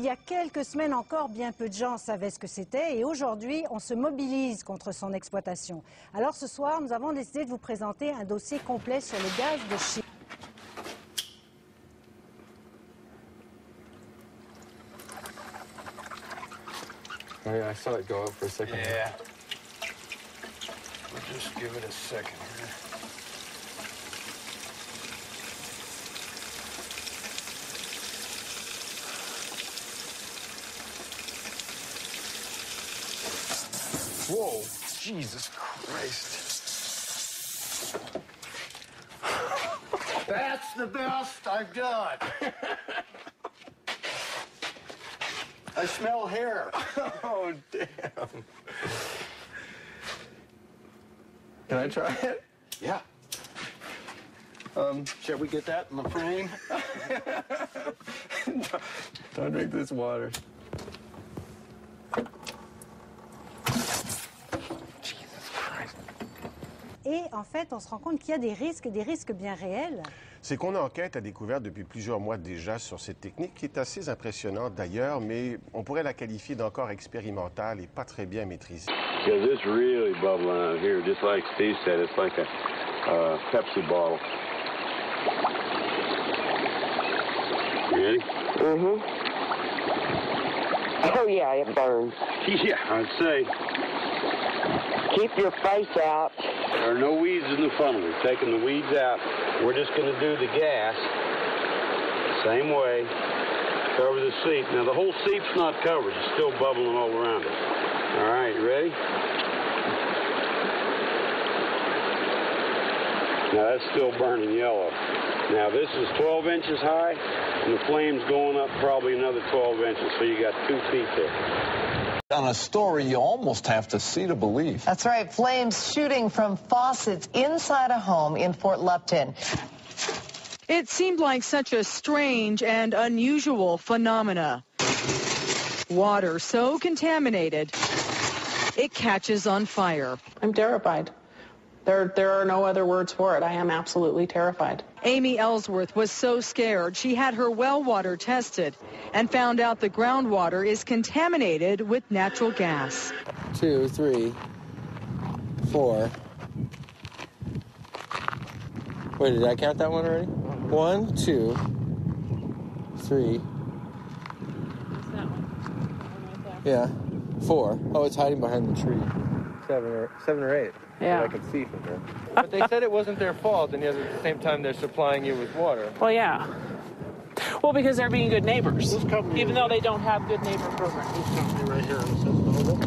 y a quelques semaines encore, bien peu de gens savaient ce que c'était et aujourd'hui, on se mobilise contre son exploitation. Alors ce soir, nous avons décidé de vous présenter un dossier complet sur le gaz de schiste. Oh yeah, I saw it go up for a second. Yeah. We'll just give it a second here. Whoa, Jesus Christ. That's the best I've done. I smell hair. Oh, damn. Can I try it? Yeah. Shall we get that in the frame? Don't drink this water. Jesus Christ. Et en fait, on se rend compte qu'il y a des risques bien réels. C'est qu'on enquête a découvert depuis plusieurs mois déjà sur cette technique qui est assez impressionnante d'ailleurs, mais on pourrait la qualifier d'encore expérimentale et pas très bien maîtrisée. Because it's really bubbling out here, just like Steve said, it's like a Pepsi bottle. You ready? Mm-hmm. Oh, yeah, it burns. Yeah, I'd say. Keep your face out. There are no weeds in the funnel. We're taking the weeds out. We're just going to do the gas same way. Cover the seat. Now, the whole seat's not covered. It's still bubbling all around it. All right, you ready? Now, that's still burning yellow. Now, this is 12 inches high, and the flame's going up probably another 12 inches, so you got 2 feet there. On a story you almost have to see to believe. That's right. Flames shooting from faucets inside a home in Fort Lupton. It seemed like such a strange and unusual phenomena. Water so contaminated, it catches on fire. I'm terrified. There are no other words for it. I am absolutely terrified. Amy Ellsworth was so scared she had her well water tested and found out the groundwater is contaminated with natural gas. 2, 3, 4. Wait, did I count that one already? 1, 2, 3. That one. Yeah. 4. Oh, it's hiding behind the tree. 7 or 8. Yeah. That I can see from here. But they said it wasn't their fault, and yet at the same time they're supplying you with water. Well, yeah. Well, because they're being good neighbors, even though they don't have good neighbor programs. This company right here says no.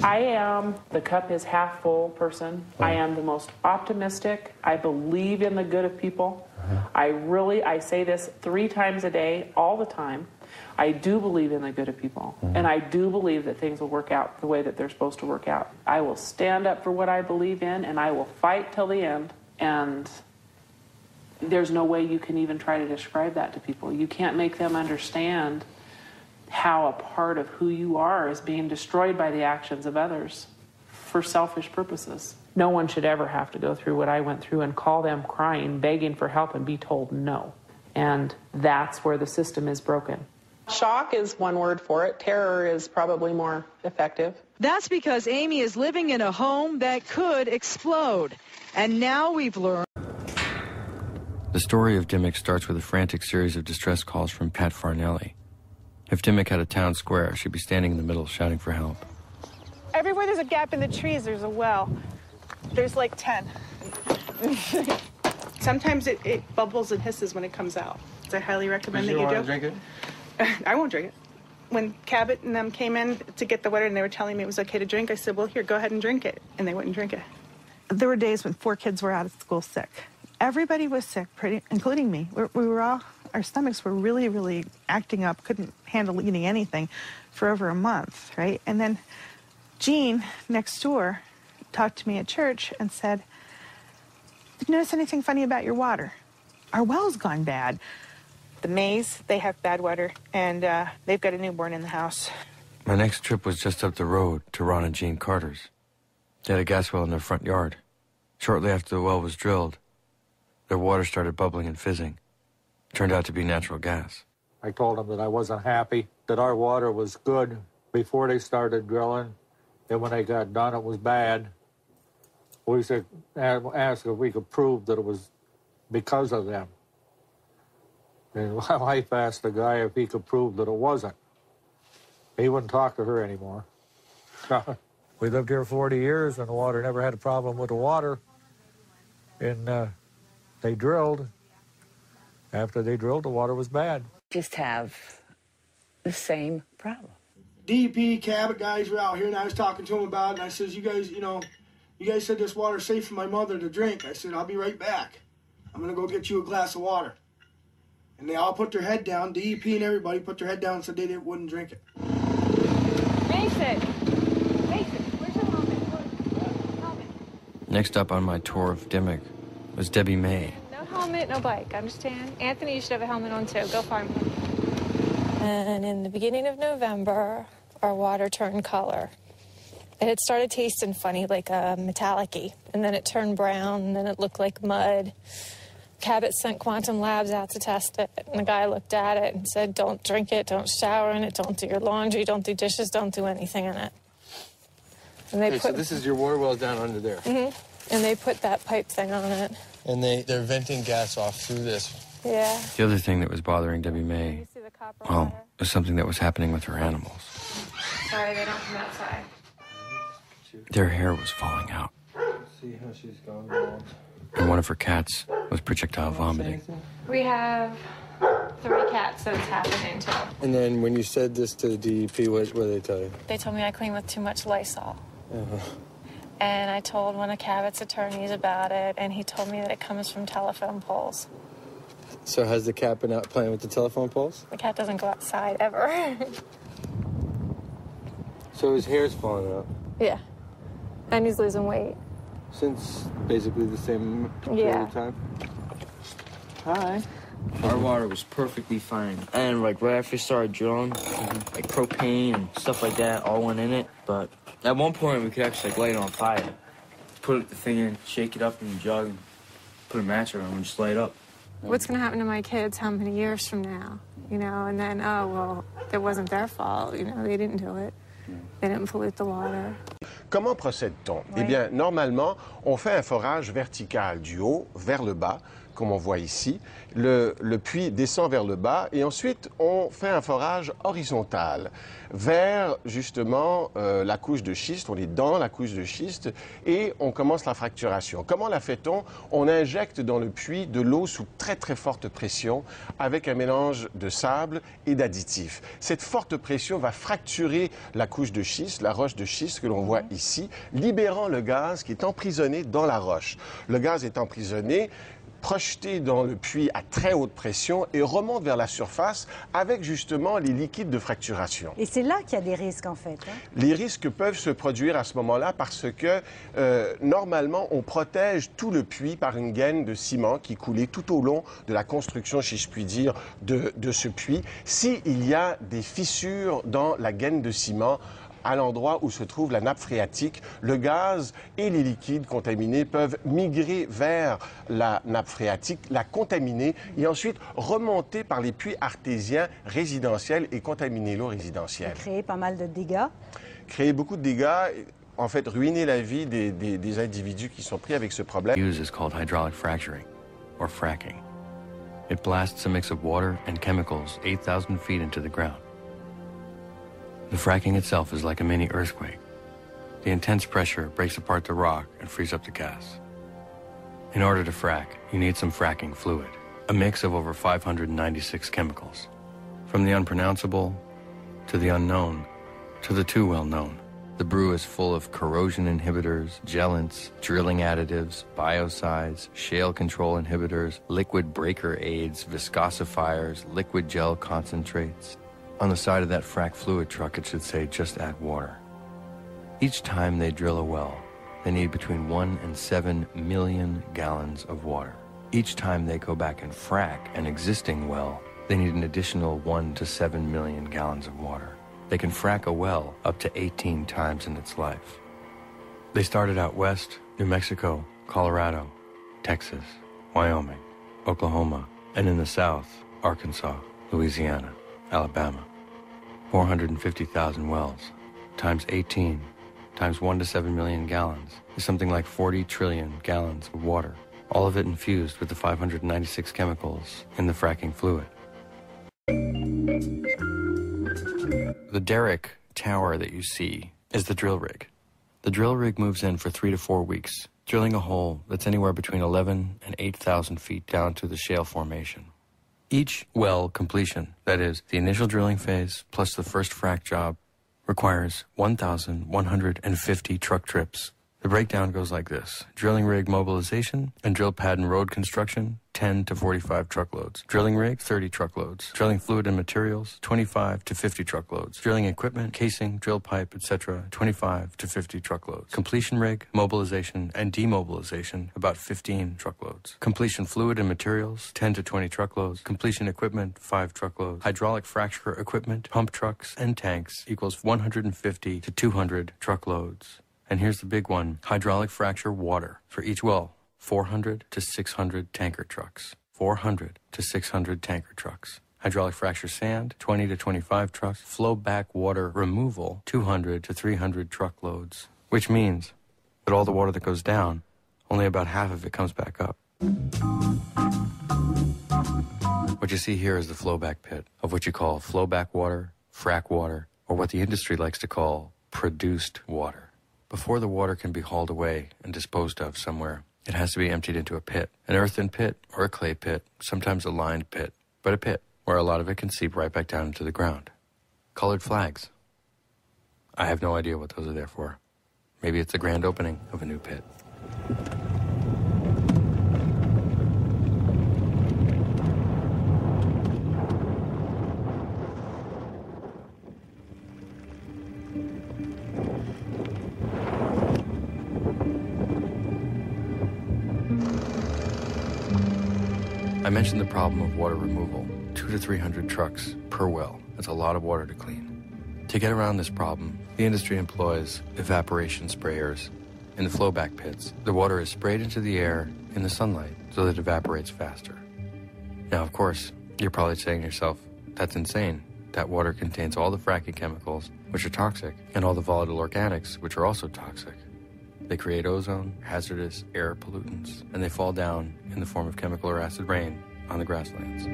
I am the cup is half full person. I am the most optimistic. I believe in the good of people. I say this 3 times a day, all the time. I do believe in the good of people, and I do believe that things will work out the way that they're supposed to work out. I will stand up for what I believe in, and I will fight till the end, and there's no way you can even try to describe that to people. You can't make them understand how a part of who you are is being destroyed by the actions of others for selfish purposes. No one should ever have to go through what I went through and call them crying, begging for help, and be told no. And that's where the system is broken. Shock is one word for it. Terror is probably more effective. That's because Amy is living in a home that could explode. And now we've learned. The story of Dimmick starts with a frantic series of distress calls from Pat Farnelli. If Dimmick had a town square, she'd be standing in the middle shouting for help. Everywhere there's a gap in the trees, there's a well. There's like 10. Sometimes it bubbles and hisses when it comes out. So I highly recommend that you do. You want to drink it? I won't drink it. When Cabot and them came in to get the water and they were telling me it was okay to drink, I said, well, here, go ahead and drink it. And they wouldn't drink it. There were days when 4 kids were out of school sick. Everybody was sick, including me. We were all, our stomachs were really, really acting up, couldn't handle eating anything for over a month, right? And then Jean, next door, talked to me at church and said, did you notice anything funny about your water? Our well's gone bad. The Mays, they have bad water, and they've got a newborn in the house. My next trip was just up the road to Ron and Jean Carter's. They had a gas well in their front yard. Shortly after the well was drilled, their water started bubbling and fizzing. It turned out to be natural gas. I told them that I wasn't happy, that our water was good before they started drilling, and when they got done, it was bad. We said, asked if we could prove that it was because of them. And my wife asked the guy if he could prove that it wasn't. He wouldn't talk to her anymore. We lived here 40 years, and the water never had a problem with the water. And they drilled. After they drilled, the water was bad. Just have the same problem. DEP, Cabot guys were out here, and I was talking to them about it, and I says, you guys, you know, you guys said this water's safe for my mother to drink. I said, I'll be right back. I'm going to go get you a glass of water. And they all put their head down. DEP and everybody put their head down and said they wouldn't drink it. Mason, where's your helmet? Next up on my tour of Dimmock was Debbie May. No helmet, no bike, understand? Anthony, you should have a helmet on too. Go find one. And in the beginning of November, our water turned color. It had started tasting funny, like metallic-y, and then it turned brown, and then it looked like mud. Cabot sent Quantum Labs out to test it, and the guy looked at it and said, don't drink it, don't shower in it, don't do your laundry, don't do dishes, don't do anything in it. And they so this is your water well down under there. Mm-hmm. And they put that pipe thing on it. And they're venting gas off through this. Yeah. The other thing that was bothering Debbie May, well, was something that was happening with her animals. Sorry, they don't come outside. Their hair was falling out. See how she's gone bald. And one of her cats was projectile vomiting. We have 3 cats that it's happening to. And then when you said this to the DEP, what did they tell you? They told me I clean with too much Lysol. Uh-huh. And I told one of Cabot's attorneys about it, and he told me that it comes from telephone poles. So has the cat been out playing with the telephone poles? The cat doesn't go outside ever. So his hair's falling out? Yeah. And he's losing weight. Since basically the same period of time? Hi. Our water was perfectly fine. And like right after we started drilling, like propane and stuff like that all went in it. But at one point we could actually like light it on fire. Put the thing in, shake it up in the jug, and put a match around and just light it up. What's going to happen to my kids how many years from now? You know, and then, oh, well, it wasn't their fault. You know, they didn't do it. They didn't pollute the water. Comment procède-t-on? Eh bien, normalement, on fait un forage vertical du haut vers le bas, comme on voit ici. Le puits descend vers le bas et ensuite, on fait un forage horizontal vers, justement, la couche de schiste. On est dans la couche de schiste et on commence la fracturation. Comment la fait-on? On injecte dans le puits de l'eau sous très, très forte pression avec un mélange de sable et d'additifs. Cette forte pression va fracturer la couche de schiste, la roche de schiste que l'on voit ici, libérant le gaz qui est emprisonné dans la roche. Le gaz est emprisonné, projeté dans le puits à très haute pression et remonte vers la surface avec justement les liquides de fracturation. Et c'est là qu'il y a des risques en fait. Les risques peuvent se produire à ce moment-là parce que normalement on protège tout le puits par une gaine de ciment qui coulait tout au long de la construction, si je puis dire, de ce puits. S'il y a des fissures dans la gaine de ciment, à l'endroit où se trouve la nappe phréatique, le gaz et les liquides contaminés peuvent migrer vers la nappe phréatique, la contaminer et ensuite remonter par les puits artésiens résidentiels et contaminer l'eau résidentielle. Créer pas mal de dégâts. Créer beaucoup de dégâts, en fait, ruiner la vie des individus qui sont pris avec ce problème. Use is called hydraulic fracturing, or fracking. It blasts a mix of water and chemicals 8,000 feet into the ground. The fracking itself is like a mini earthquake. The intense pressure breaks apart the rock and frees up the gas. In order to frack, you need some fracking fluid, a mix of over 596 chemicals. From the unpronounceable, to the unknown, to the too well-known. The brew is full of corrosion inhibitors, gelants, drilling additives, biocides, shale control inhibitors, liquid breaker aids, viscosifiers, liquid gel concentrates. On the side of that frac fluid truck, it should say, just add water. Each time they drill a well, they need between 1 and 7 million gallons of water. Each time they go back and frac an existing well, they need an additional 1 to 7 million gallons of water. They can frac a well up to 18 times in its life. They started out west, New Mexico, Colorado, Texas, Wyoming, Oklahoma, and in the south, Arkansas. Louisiana, Alabama. 450,000 wells, times 18, times 1 to 7 million gallons, is something like 40 trillion gallons of water, all of it infused with the 596 chemicals in the fracking fluid. The derrick tower that you see is the drill rig. The drill rig moves in for 3 to 4 weeks, drilling a hole that's anywhere between 11 and 8,000 feet down to the shale formation. Each well completion, that is, the initial drilling phase plus the first frack job, requires 1,150 truck trips. The breakdown goes like this: drilling rig mobilization and drill pad and road construction, 10 to 45 truckloads. Drilling rig, 30 truckloads. Drilling fluid and materials, 25 to 50 truckloads. Drilling equipment, casing, drill pipe, etc., 25 to 50 truckloads. Completion rig, mobilization, and demobilization, about 15 truckloads. Completion fluid and materials, 10 to 20 truckloads. Completion equipment, 5 truckloads. Hydraulic fracture equipment, pump trucks, and tanks equals 150 to 200 truckloads. And here's the big one: hydraulic fracture water. For each well, 400 to 600 tanker trucks. 400 to 600 tanker trucks. Hydraulic fracture sand, 20 to 25 trucks. Flow back water removal, 200 to 300 truckloads. Which means that all the water that goes down, only about half of it comes back up. What you see here is the flowback pit, of what you call flowback water, frack water, or what the industry likes to call produced water. Before the water can be hauled away and disposed of somewhere, it has to be emptied into a pit, an earthen pit or a clay pit, sometimes a lined pit, but a pit where a lot of it can seep right back down into the ground. Colored flags. I have no idea what those are there for. Maybe it's the grand opening of a new pit. I mentioned the problem of water removal, 200 to 300 trucks per well. That's a lot of water to clean. To get around this problem, the industry employs evaporation sprayers. In the flowback pits, the water is sprayed into the air in the sunlight so that it evaporates faster. Now, of course, you're probably saying to yourself, that's insane. That water contains all the fracking chemicals, which are toxic, and all the volatile organics, which are also toxic. They create ozone, hazardous air pollutants, and they fall down in the form of chemical or acid rain on the grasslands.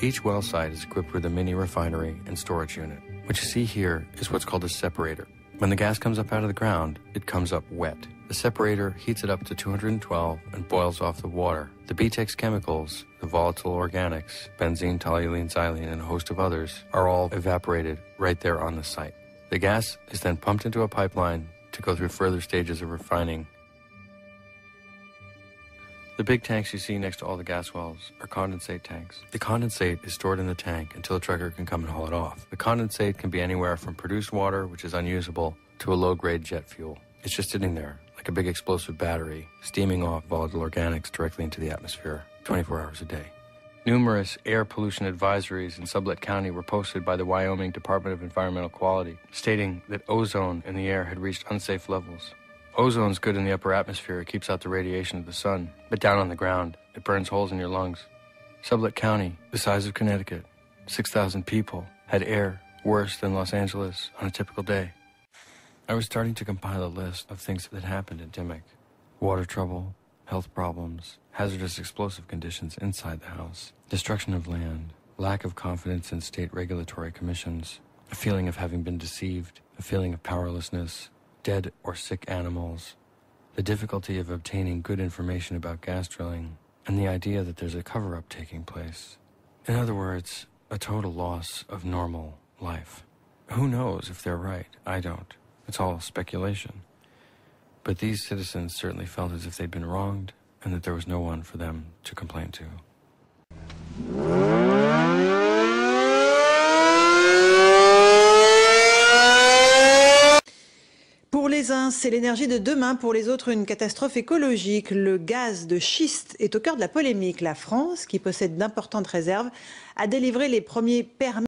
Each well site is equipped with a mini refinery and storage unit. What you see here is what's called a separator. When the gas comes up out of the ground, it comes up wet. The separator heats it up to 212 and boils off the water. The BTEX chemicals, the volatile organics, benzene, toluene, xylene, and a host of others, are all evaporated right there on the site. The gas is then pumped into a pipeline to go through further stages of refining. The big tanks you see next to all the gas wells are condensate tanks. The condensate is stored in the tank until a trucker can come and haul it off. The condensate can be anywhere from produced water, which is unusable, to a low-grade jet fuel. It's just sitting there, like a big explosive battery, steaming off volatile organics directly into the atmosphere 24 hours a day. Numerous air pollution advisories in Sublette County were posted by the Wyoming Department of Environmental Quality, stating that ozone in the air had reached unsafe levels. Ozone's good in the upper atmosphere. It keeps out the radiation of the sun. But down on the ground, it burns holes in your lungs. Sublette County, the size of Connecticut, 6,000 people, had air worse than Los Angeles on a typical day. I was starting to compile a list of things that happened in Dimmock. Water trouble, health problems, hazardous explosive conditions inside the house, destruction of land, lack of confidence in state regulatory commissions, a feeling of having been deceived, a feeling of powerlessness, dead or sick animals, the difficulty of obtaining good information about gas drilling, and the idea that there's a cover-up taking place. In other words, a total loss of normal life. Who knows if they're right? I don't. It's all speculation. But these citizens certainly felt as if they'd been wronged and that there was no one for them to complain to. Pour les uns, c'est l'énergie de demain, pour les autres, une catastrophe écologique. Le gaz de schiste est au cœur de la polémique. La France, qui possède d'importantes réserves, a délivré les premiers permis